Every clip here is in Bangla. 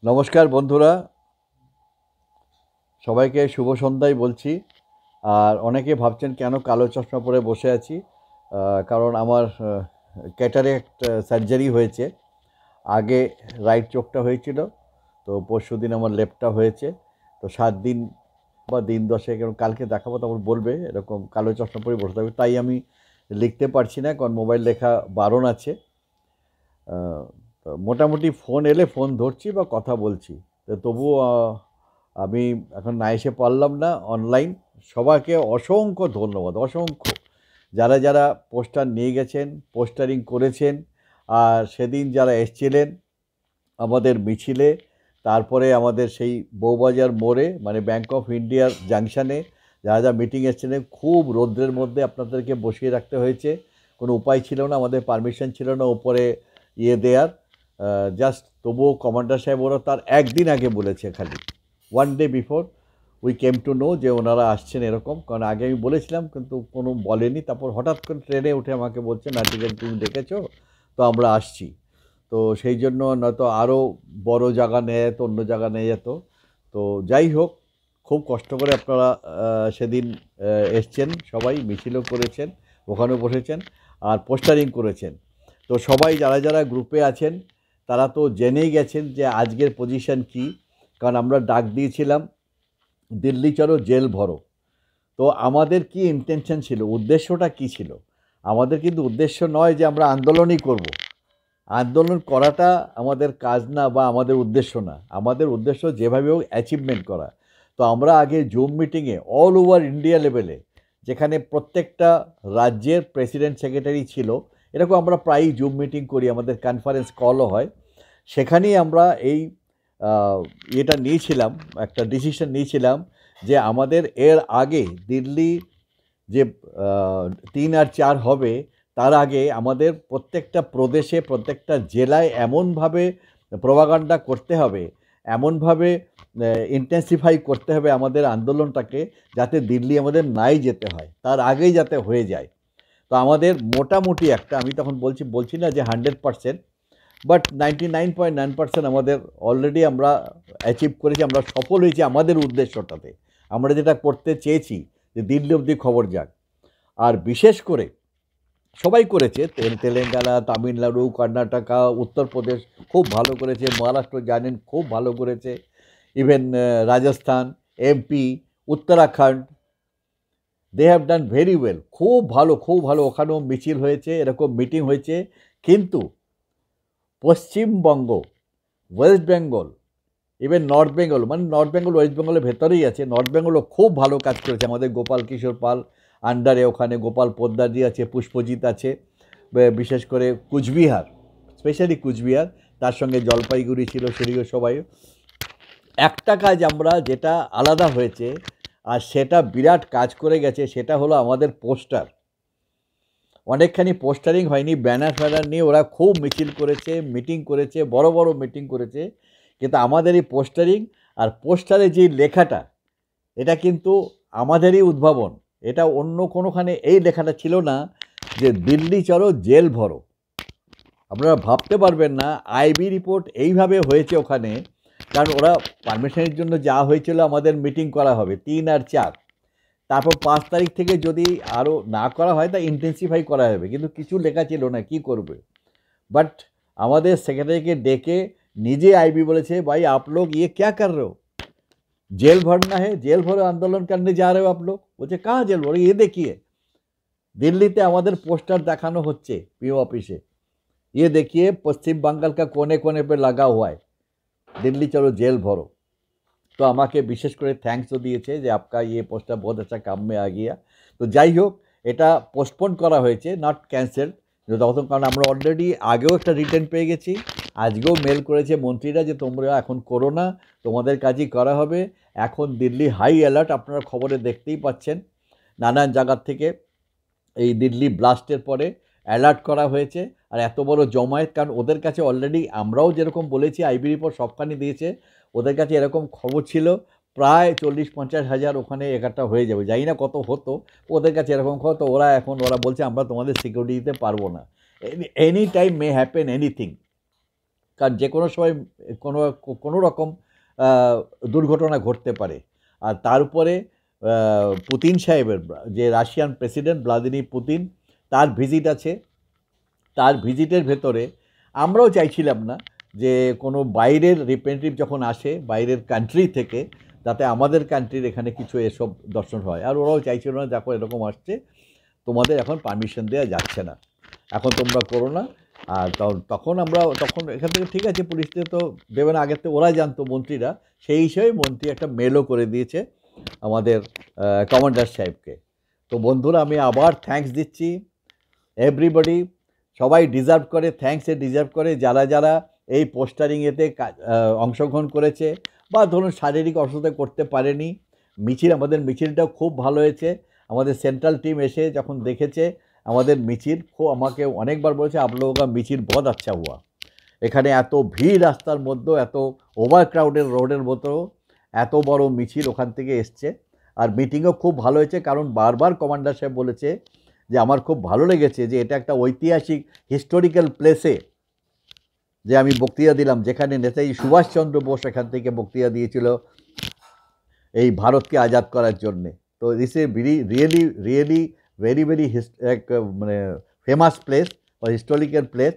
নমস্কার বন্ধুরা, সবাইকে শুভ সন্ধ্যায় বলছি। আর অনেকে ভাবছেন কেন কালো চশমা পরে বসে আছি। কারণ আমার ক্যাটারেক্ট সার্জারি হয়েছে। আগে রাইট চোখটা হয়েছিল, তো পরশুদিন আমার লেফটটা হয়েছে। তো 7 দিন বা দিন 10 এবং কালকে দেখাবো, তখন বলবে এরকম কালো চশমা পরে বসে থাকবে। তাই আমি লিখতে পারছি না, কারণ মোবাইল লেখা বারণ আছে। তো মোটামুটি ফোন এলে ফোন ধরছি বা কথা বলছি। তো তবুও আমি এখন না এসে পারলাম না অনলাইন। সবাইকে অসংখ্য ধন্যবাদ, অসংখ্য। যারা যারা পোস্টার নিয়ে গেছেন, পোস্টারিং করেছেন, আর সেদিন যারা এসছিলেন আমাদের মিছিলে, তারপরে আমাদের সেই বউবাজার মোড়ে মানে ব্যাংক অফ ইন্ডিয়ার জাংশনে যারা যা মিটিং এসেছিলেন, খুব রৌদ্রের মধ্যে আপনাদেরকে বসিয়ে রাখতে হয়েছে। কোনো উপায় ছিল না, আমাদের পারমিশন ছিল না ওপরে দেয়ার। জাস্ট তবুও কমান্ডার সাহেব ওরা তার একদিন আগে বলেছে, খালি 1 day before we came to know যে ওনারা আসছেন এরকম। কারণ আগে আমি বলেছিলাম কিন্তু কোনো বলেনি। তারপর হঠাৎ করে ট্রেনে উঠে আমাকে বলছে, না ঠিক আছে তুমি দেখেছো তো আমরা আসছি। তো সেই জন্য নয়তো আরও বড় জায়গা নিয়ে যেত, অন্য জায়গা নিয়ে যেত। তো যাই হোক, খুব কষ্ট করে আপনারা সেদিন এসছেন, সবাই মিছিলও করেছেন, ওখানেও বসেছেন, আর পোস্টারিং করেছেন। তো সবাই যারা যারা গ্রুপে আছেন তারা তো জেনেই গেছেন যে আজকের পজিশন কি। কারণ আমরা ডাক দিয়েছিলাম দিল্লি চলো জেল ভরো। তো আমাদের কি ইন্টেনশন ছিল, উদ্দেশ্যটা কি ছিল? আমাদের কিন্তু উদ্দেশ্য নয় যে আমরা আন্দোলনই করব। আন্দোলন করাটা আমাদের কাজ না বা আমাদের উদ্দেশ্য না। আমাদের উদ্দেশ্য যেভাবে হোক অ্যাচিভমেন্ট করা। তো আমরা আগে জুম মিটিংয়ে অল ওভার ইন্ডিয়া লেভেলে, যেখানে প্রত্যেকটা রাজ্যের প্রেসিডেন্ট সেক্রেটারি ছিল, এরকম আমরা প্রায়ই জুম মিটিং করি, আমাদের কনফারেন্স কলও হয়। সেখানেই আমরা এই এটা নিয়েছিলাম, একটা ডিসিশন নিয়েছিলাম যে আমাদের এর আগে দিল্লি যে 3 আর 4 হবে, তার আগে আমাদের প্রত্যেকটা প্রদেশে, প্রত্যেকটা জেলায় এমনভাবে প্রোপাগান্ডা করতে হবে, এমনভাবে ইন্টেন্সিফাই করতে হবে আমাদের আন্দোলনটাকে, যাতে দিল্লি আমাদের নাই যেতে হয়, তার আগেই যাতে হয়ে যায়। তো আমাদের মোটামুটি একটা, আমি তখন বলছি না যে 100%, বাট 99.9% আমাদের অলরেডি আমরা অ্যাচিভ করেছি, আমরা সফল হয়েছি আমাদের উদ্দেশ্যটাতে। আমরা যেটা করতে চেয়েছি যে দিল্লি অবধি খবর যাক। আর বিশেষ করে সবাই করেছে, তেলেঙ্গানা, তামিলনাড়ু, কর্ণাটকা, উত্তরপ্রদেশ খুব ভালো করেছে, মহারাষ্ট্র জানেন খুব ভালো করেছে, even Rajasthan, MP, Uttarakhand, they have done very well. খুব ভালো, খুব ভালো। ওখানেও মিছিল হয়েছে, এরকম মিটিং হয়েছে। কিন্তু Paschimbanga, West Bengal, even north Bengal, মানে নর্থ বেঙ্গল ওয়েস্ট বেঙ্গলের ভেতরেই আছে, নর্থ বেঙ্গলও খুব ভালো কাজ করেছে। আমাদের গোপাল কিশোর পাল আন্ডারে ওখানে গোপাল পোদ্দারজি আছে, পুষ্পজিৎ আছে, বিশেষ করে কুচবিহার, স্পেশালি কুচবিহার, তার সঙ্গে জলপাইগুড়ি ছিল, সেদিকে সবাই। একটা কাজ আমরা যেটা আলাদা হয়েছে আর সেটা বিরাট কাজ করে গেছে, সেটা হলো আমাদের পোস্টার। অনেকখানি পোস্টারিং হয়নি, ব্যানার ফ্যানার নিয়ে ওরা খুব মিছিল করেছে, মিটিং করেছে, বড় বড় মিটিং করেছে। কিন্তু আমাদের এই পোস্টারিং আর পোস্টারে যে লেখাটা, এটা কিন্তু আমাদেরই উদ্ভাবন। এটা অন্য কোনোখানে এই লেখাটা ছিল না যে দিল্লি চলো জেল ভরো। আপনারা ভাবতে পারবেন না আইবি রিপোর্ট এইভাবে হয়েছে ওখানে। কারণ ওরা পারমিশনের জন্য যা হয়েছিল, আমাদের মিটিং করা হবে 3 আর 4, তারপর 5 তারিখ থেকে যদি আরও না করা হয় তা ইন্টেন্সিফাই করা হবে, কিন্তু কিছু লেখা ছিল না কি করবে। বাট আমাদের সেক্রেটারিকে ডেকে নিজে आईबी বলেছে, भाई आप लोग ये क्या कर रहे हो, जेल भरना है, जेल भरो आंदोलन करने जा रहे हो आप लोग। বলছে कहाँ जेल भरो, ये देखिए दिल्लीते আমাদের পোস্টার দেখানো হচ্ছে পিও অফিসে, ये देखिए पश्चिम बंगाल का कोने कोने पे लगा हुआ है, दिल्ली चलो जेल भरो। तो আমাকে বিশেষ করে থ্যাঙ্কসও দিয়েছে যে आपका ये पोस्टर बहुत अच्छा काम में आ गया। তো যাই হোক, এটা পোস্টপোন করা হয়েছে, নট ক্যান্সেল। তখন কারণ আমরা অলরেডি আগেও একটা রিটার্ন পেয়ে গেছি, আজকেও মেল করেছে মন্ত্রীরা যে তোমরা এখন করো না, তোমাদের কাজই করা হবে। এখন দিল্লি হাই অ্যালার্ট, আপনারা খবরে দেখতেই পাচ্ছেন নানান জায়গার থেকে। এই দিল্লি ব্লাস্টের পরে অ্যালার্ট করা হয়েছে। আর এত বড় জমায়েত, কারণ ওদের কাছে অলরেডি আমরাও যেরকম বলেছি আইবি রিপোর্ট সবখানি দিয়েছে, ওদের কাছে এরকম খবর ছিল প্রায় 40-50 হাজার ওখানে একাটা হয়ে যাবে, জানি না কত হতো। ওদের কাছে এরকম খবর, তো ওরা বলছে আমরা তোমাদের সিকিউরিটি দিতে পারবো না, any time may happen anything. কারণ যে কোনো সময় কোনো কোনো রকম দুর্ঘটনা ঘটতে পারে। আর তার উপরে পুতিন সাহেবের যে রাশিয়ান প্রেসিডেন্ট ভ্লাদিমির পুতিন, তার ভিজিট আছে। তার ভিজিটের ভেতরে আমরাও চাইছিলাম না যে কোনো বাইরের রিপ্রেজেন্টেটিভ যখন আসে বাইরের কান্ট্রি থেকে, যাতে আমাদের কান্ট্রির এখানে কিছু এসব দর্শন হয়। আর ওরাও চাইছিল না, দেখো এরকম আসছে, তোমাদের এখন পারমিশন দেওয়া যাচ্ছে না, এখন তোমরা করো না। আর তখন এখান থেকে ঠিক আছে, পুলিশদের তো দেবে না, আগের থেকে ওরা জানতো মন্ত্রীরা, সেই হিসেবে মন্ত্রী একটা মেলও করে দিয়েছে আমাদের কমান্ডার সাহেবকে। তো বন্ধুরা, আমি আবার থ্যাঙ্কস দিচ্ছি এভরিবডি, সবাই ডিজার্ভ করে, থ্যাঙ্কসে ডিজার্ভ করে, যারা যারা এই পোস্টারিংয়েতে অংশগ্রহণ করেছে বা ধরুন শারীরিক অসুবিধা করতে পারেনি। আমাদের মিছিলটাও খুব ভালো হয়েছে। আমাদের সেন্ট্রাল টিম এসে যখন দেখেছে আমাদের মিছিল, আমাকে অনেকবার বলেছে আপ লোগোं का মিছিল বহুত আচ্ছা হুয়া। এখানে এত ভিড় রাস্তার মধ্যেও, এত ওভার ক্রাউডের রোডের মতো এত বড় মিছিল ওখান থেকে এসছে। আর মিটিংও খুব ভালো হয়েছে, কারণ বারবার কমান্ডার সাহেব বলেছে যে আমার খুব ভালো লেগেছে যে এটা একটা ঐতিহাসিক হিস্টোরিক্যাল প্লেসে যে আমি বক্তৃতা দিলাম, যেখানে নেতাজি সুভাষচন্দ্র বোস এখান থেকে বক্তৃতা দিয়েছিল এই ভারতকে আজাদ করার জন্যে। তো দিস এ রিয়েলি ভেরি এক মানে ফেমাস প্লেস বা হিস্টোরিক্যাল প্লেস।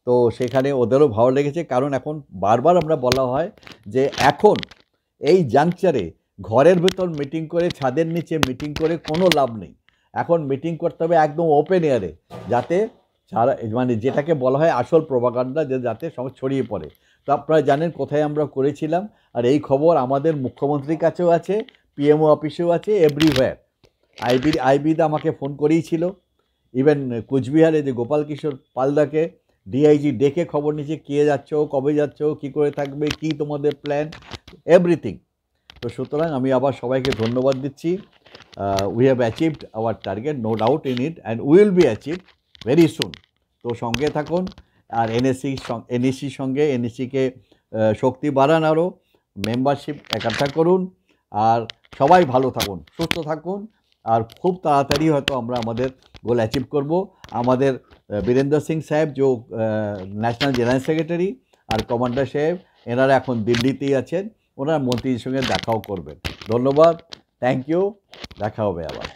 তো সেখানে ওদেরও ভালো লেগেছে, কারণ এখন বারবার আমরা বলা হয় যে এখন এই জাংচারে ঘরের ভেতর মিটিং করে, ছাদের নিচে মিটিং করে কোনো লাভ নেই। এখন মিটিং করতে হবে একদম ওপেন এয়ারে, যাতে সারা মানে যেটাকে বলা হয় আসল প্রোপাগান্ডা, যাতে সব ছড়িয়ে পড়ে। তো আপনারা জানেন কোথায় আমরা করেছিলাম, আর এই খবর আমাদের মুখ্যমন্ত্রীর কাছেও আছে, পিএমও অফিসেও আছে, এভরিওয়্যার। আইবিদা আমাকে ফোন করেইছিল, ইভেন কুচবিহারে যে গোপাল কিশোর পালদাকে ডিআইজি ডেকে খবর নিচ্ছে, কে যাচ্ছ, কবে যাচ্ছ, কী করে থাকবে, কি তোমাদের প্ল্যান, এভরিথিং। তো সুতরাং আমি আবার সবাইকে ধন্যবাদ দিচ্ছি। We have achieved our target, no doubt in it, and will be achieved very soon. তো সঙ্গে থাকুন, আর এনএসসির সঙ্গে এনএসসিকে শক্তি বাড়ান, আরও মেম্বারশিপ একাঠা করুন, আর সবাই ভালো থাকুন, সুস্থ থাকুন, আর খুব তাড়াতাড়ি হয়তো আমরা আমাদের গোল অ্যাচিভ করব। আমাদের বীরেন্দ্র সিং সাহেব যে ন্যাশনাল জেনারেল সেক্রেটারি, আর কমান্ডার সাহেব, এনারা এখন দিল্লিতেই আছেন, ওনারা মন্ত্রীর সঙ্গে দেখাও করবেন। ধন্যবাদ, থ্যাংক ইউ, দেখা হবে আবার।